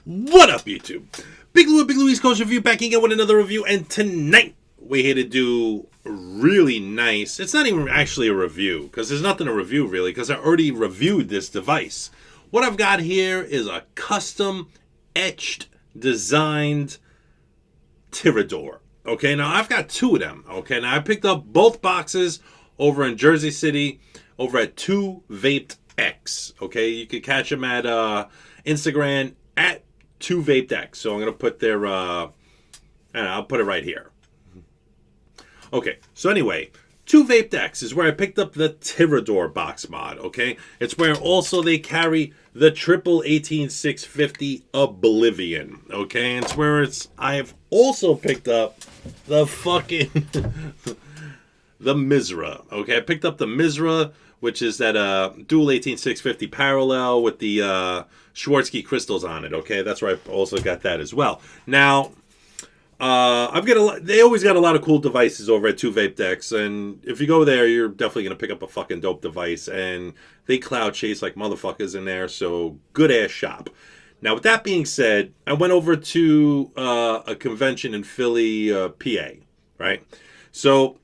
What up, YouTube? Big Lou East Coast Review back again with another review, and tonight we're here to do really nice. It's not even actually a review, because there's nothing to review really, because I already reviewed this device. What I've got here is a custom etched, designed Tirador. Okay, now I've got two of them. Okay, now I picked up both boxes over in Jersey City, over at 2 Vaped X. Okay, you can catch them at Instagram at 2 Vaped X. So I'm gonna put their I'll put it right here. Okay, so anyway, 2 Vaped X is where I picked up the Tirador box mod. Okay, it's where also they carry the triple 18650 Oblivion. Okay, and it's where I've also picked up the fucking the Misra. Okay, I picked up the Misra, which is that dual 18650 parallel with the Schwarzkopf crystals on it. Okay, that's where I also got that as well. Now, I've got a lot. They always got a lot of cool devices over at 2 Vape X, and if you go there, you're definitely gonna pick up a fucking dope device. And they cloud chase like motherfuckers in there, so good ass shop. Now, with that being said, I went over to a convention in Philly, PA, right? So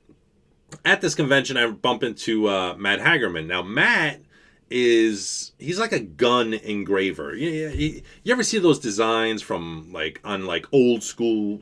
at this convention, I bump into Matt Hagerman. Now, Matt he's like a gun engraver. You ever see those designs from on old school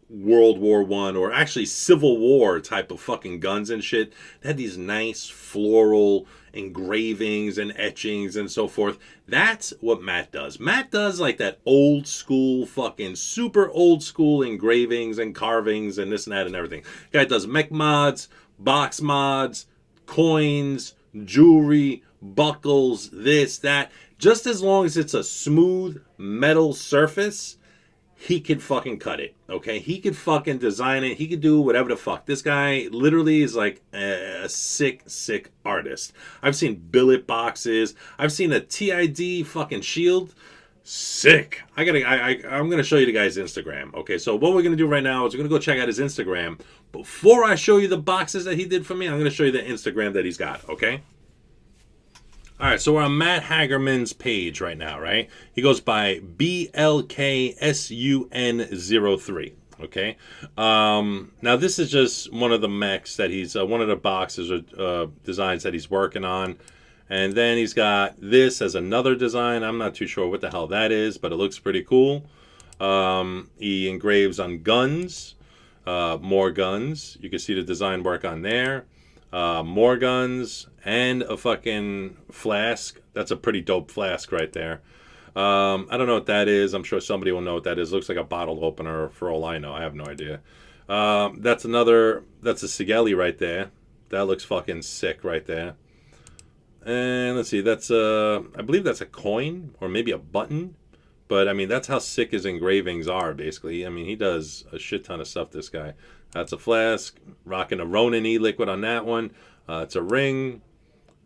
World War I or actually Civil War type of fucking guns and shit? They had these nice floral engravings and etchings and so forth. That's what Matt does. Matt does like that old school fucking super old school engravings and carvings and this and that and everything. Guy does mech mods, box mods, coins, jewelry, buckles, this, that. Just as long as it's a smooth metal surface, he could fucking cut it. Okay, he could fucking design it. He could do whatever the fuck. This guy literally is like a sick artist. I've seen billet boxes. I've seen a TID fucking shield. Sick. I'm gonna show you the guy's Instagram. Okay, so what we're gonna do right now is we're gonna go check out his Instagram. Before I show you the boxes that he did for me, I'm gonna show you the Instagram that he's got. Okay. All right, so we're on Matt Hagerman's page right now, right? He goes by BLKSUN03. Okay. Now this is just one of the mechs that he's one of the boxes or designs that he's working on. And then he's got this as another design. I'm not too sure what the hell that is, but it looks pretty cool. He engraves on guns, more guns. You can see the design work on there. More guns and a fucking flask. That's a pretty dope flask right there. I don't know what that is. I'm sure somebody will know what that is. Looks like a bottle opener for all I know. I have no idea. That's a Sigeli right there. That looks fucking sick right there. And let's see, that's I believe that's a coin or maybe a button. But I mean, that's how sick his engravings are, basically. I mean, he does a shit ton of stuff, this guy. That's a flask, rocking a Ronin e-liquid on that one. It's a ring.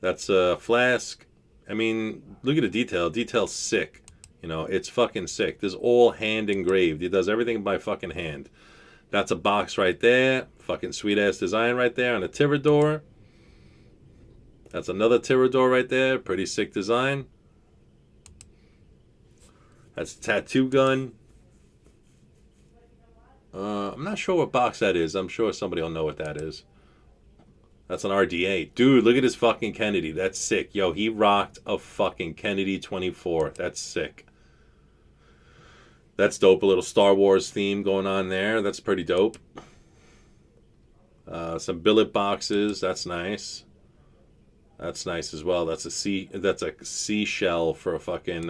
That's a flask. I mean, look at the detail. Detail's sick. You know, it's fucking sick. This is all hand engraved. He does everything by fucking hand. That's a box right there. Fucking sweet ass design right there on a Tirador. That's another Tirador right there. Pretty sick design. That's a tattoo gun. I'm not sure what box that is. I'm sure somebody will know what that is. That's an RDA. Dude, look at his fucking Kennedy. That's sick. Yo, he rocked a fucking Kennedy 24. That's sick. That's dope. A little Star Wars theme going on there. That's pretty dope. Some billet boxes. That's nice. That's nice as well. That's a seashell for a fucking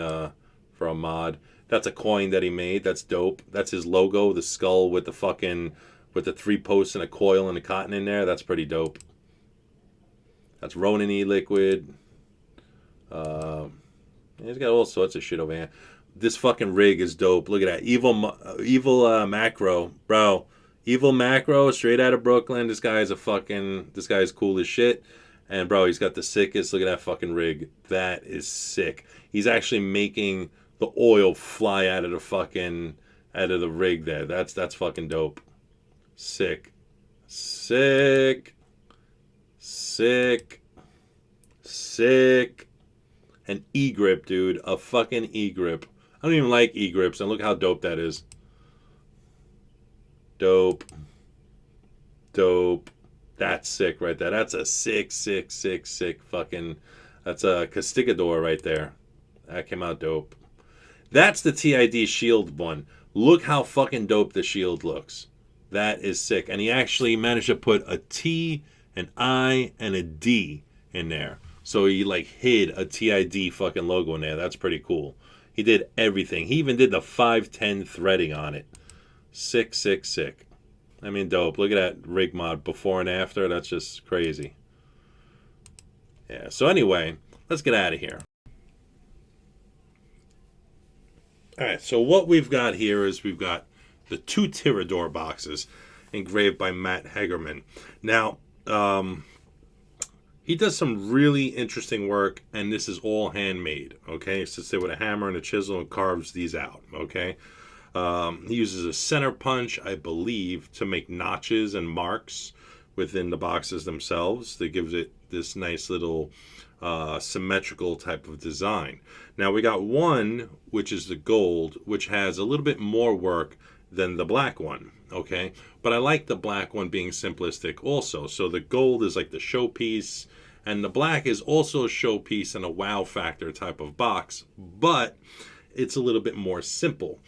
for a mod. That's a coin that he made. That's dope. That's his logo, the skull with the 3 posts and a coil and a cotton in there. That's pretty dope. That's Ronin e-liquid. He's got all sorts of shit over here. This fucking rig is dope. Look at that. Evil macro. Bro. Evil macro, straight out of Brooklyn. This guy's cool as shit. And bro, he's got the sickest. Look at that fucking rig. That is sick. He's actually making the oil fly out of the rig there. That's fucking dope. Sick. An e-grip, dude. A fucking e-grip. I don't even like e-grips, and look how dope that is. Dope. Dope. That's sick right there. That's a sick fucking... That's a Castigador right there. That came out dope. That's the TID shield one. Look how fucking dope the shield looks. That is sick. And he actually managed to put a T, an I, and a D in there. So he like hid a TID fucking logo in there. That's pretty cool. He did everything. He even did the 510 threading on it. Sick. I mean, dope. Look at that rig mod before and after. That's just crazy. Yeah, so anyway, let's get out of here. All right, so what we've got here is we've got the 2 Tirador boxes engraved by Matt Hagerman. Now, he does some really interesting work, and this is all handmade, okay? He sits there with a hammer and a chisel and carves these out, okay? He uses a center punch, I believe, to make notches and marks within the boxes themselves. That gives it this nice little symmetrical type of design. Now we got one, which is the gold, which has a little bit more work than the black one, okay? But I like the black one being simplistic also. So the gold is like the showpiece, and the black is also a showpiece and a wow factor type of box, but it's a little bit more simple.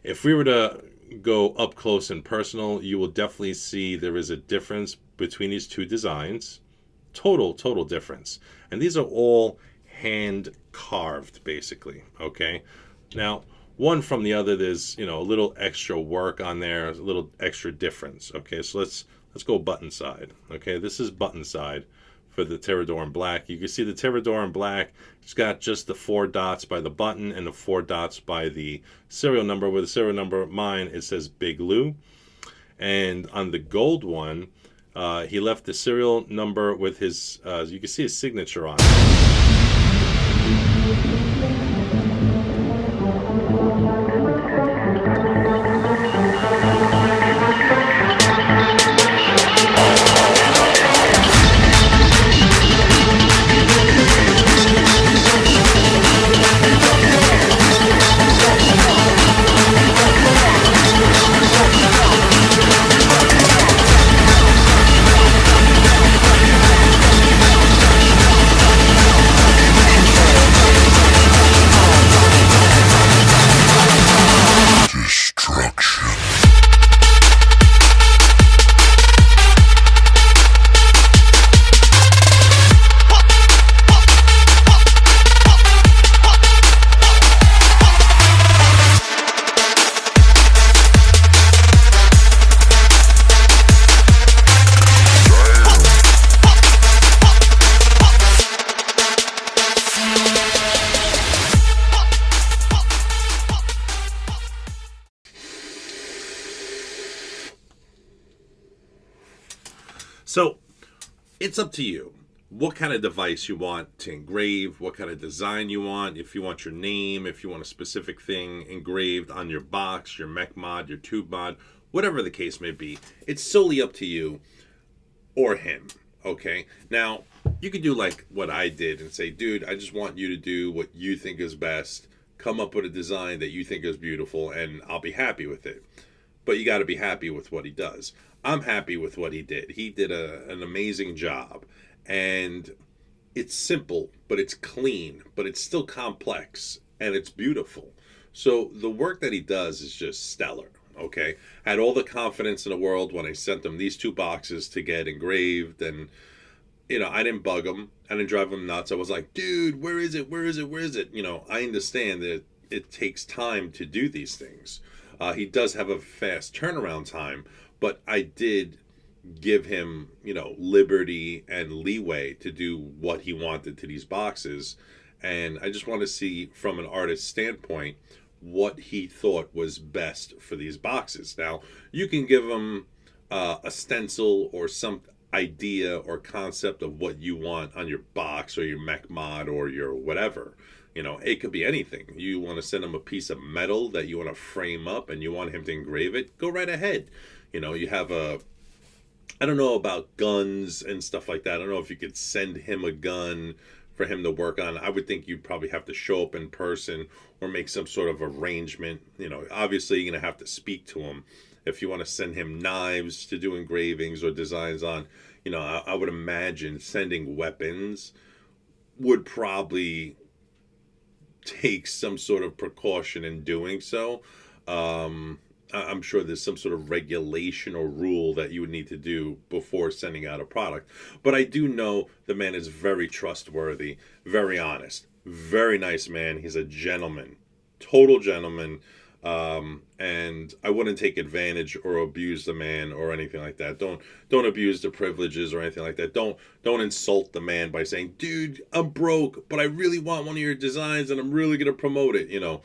If we were to go up close and personal, you will definitely see there is a difference between these 2 designs. Total difference. And these are all hand carved, basically, okay? Now, one from the other, there's, a little extra work on there, a little extra difference, okay? So let's go button side, okay? This is button side for the Tirador in black. You can see the Tirador in black, it's got just the 4 dots by the button and the 4 dots by the serial number. With the serial number of mine, it says Big Lou. And on the gold one, he left the serial number with his, you can see his signature on it. So, it's up to you. What kind of device you want to engrave, what kind of design you want, if you want your name, if you want a specific thing engraved on your box, your mech mod, your tube mod, whatever the case may be. It's solely up to you or him, okay? Now, you could do like what I did and say, dude, I just want you to do what you think is best, come up with a design that you think is beautiful, and I'll be happy with it. But you got to be happy with what he does. I'm happy with what he did. He did an amazing job. And it's simple, but it's clean, but it's still complex, and it's beautiful. So the work that he does is just stellar, okay? I had all the confidence in the world when I sent him these 2 boxes to get engraved, and, I didn't bug him. I didn't drive him nuts. I was like, dude, where is it? Where is it? Where is it? I understand that it takes time to do these things. He does have a fast turnaround time, but I did give him, liberty and leeway to do what he wanted to these boxes. And I just want to see from an artist's standpoint what he thought was best for these boxes. Now, you can give him a stencil or some idea or concept of what you want on your box or your mech mod or your whatever. It could be anything. You want to send him a piece of metal that you want to frame up and you want him to engrave it, go right ahead. You have I don't know about guns and stuff like that. I don't know if you could send him a gun for him to work on. I would think you'd probably have to show up in person or make some sort of arrangement. You know, obviously you're going to have to speak to him. If you want to send him knives to do engravings or designs on, you know, I would imagine sending weapons would probably take some sort of precaution in doing so. I'm sure there's some sort of regulation or rule that you would need to do before sending out a product. But I do know the man is very trustworthy, very honest, very nice man. He's a gentleman, total gentleman. And I wouldn't take advantage or abuse the man or anything like that. Don't abuse the privileges or anything like that. Don't insult the man by saying, dude, I'm broke, but I really want one of your designs and I'm really going to promote it. You know,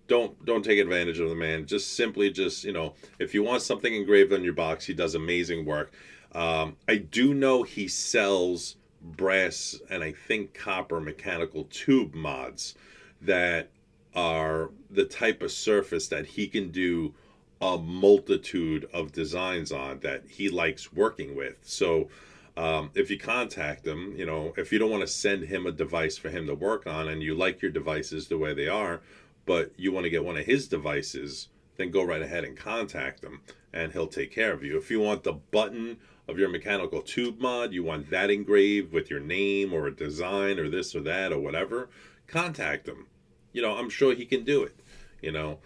don't take advantage of the man. Just simply you know, if you want something engraved on your box, he does amazing work. I do know he sells brass and I think copper mechanical tube mods that are the type of surface that he can do a multitude of designs on that he likes working with. So if you contact him, you know, if you don't want to send him a device for him to work on and you like your devices the way they are, but you want to get one of his devices, then go right ahead and contact him and he'll take care of you. If you want the button of your mechanical tube mod, you want that engraved with your name or a design or this or that or whatever, contact him. You know, I'm sure he can do it, you know.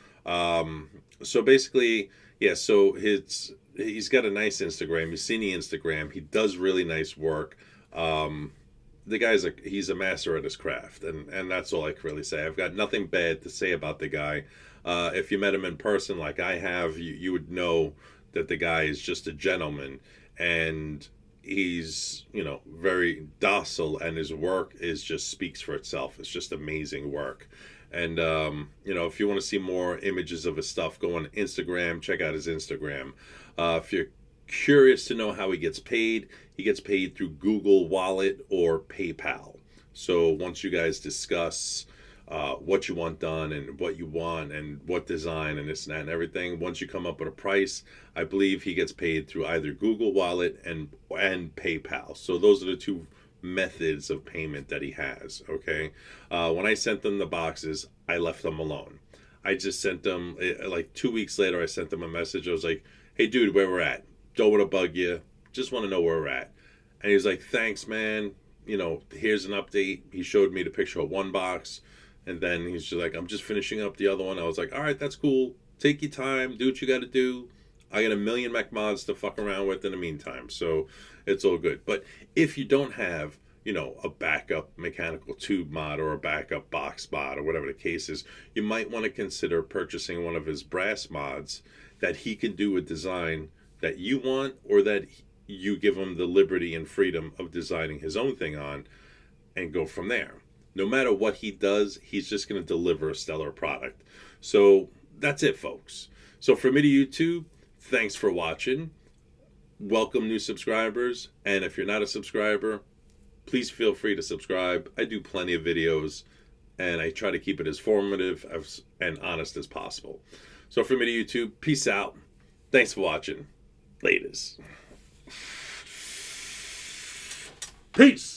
So basically, yeah, so he's got a nice Instagram. You've seen the Instagram. He does really nice work. The guy's he's a master at his craft, and that's all I can really say. I've got nothing bad to say about the guy. If you met him in person like I have, you would know that the guy is just a gentleman, and he's, you know, very docile, and his work just speaks for itself. It's just amazing work. And you know, if you want to see more images of his stuff, go on Instagram, check out his Instagram. If you're curious to know how he gets paid through Google Wallet or PayPal. So once you guys discuss what you want done and what you want and what design and this and that and everything, once you come up with a price, I believe he gets paid through either Google Wallet and PayPal. So those are the two methods of payment that he has. Okay, when I sent them the boxes, I left them alone. I just sent them, like 2 weeks later, I sent them a message. I was like, hey dude, where we're at, don't want to bug you, just want to know where we're at. And he was like, thanks man, you know, here's an update. He showed me the picture of one box, and then he's just like, I'm just finishing up the other one. I was like, all right, that's cool, take your time, do what you got to do. I got a million mech mods to fuck around with in the meantime, so it's all good. But if you don't have, you know, a backup mechanical tube mod or a backup box mod or whatever the case is, you might want to consider purchasing one of his brass mods that he can do a design that you want, or that you give him the liberty and freedom of designing his own thing on, and go from there. No matter what he does, he's just going to deliver a stellar product. So that's it, folks. So from me to YouTube, thanks for watching. Welcome new subscribers. And if you're not a subscriber, please feel free to subscribe. I do plenty of videos, and I try to keep it as formative and honest as possible. So from me to YouTube, peace out. Thanks for watching. Laters. Peace.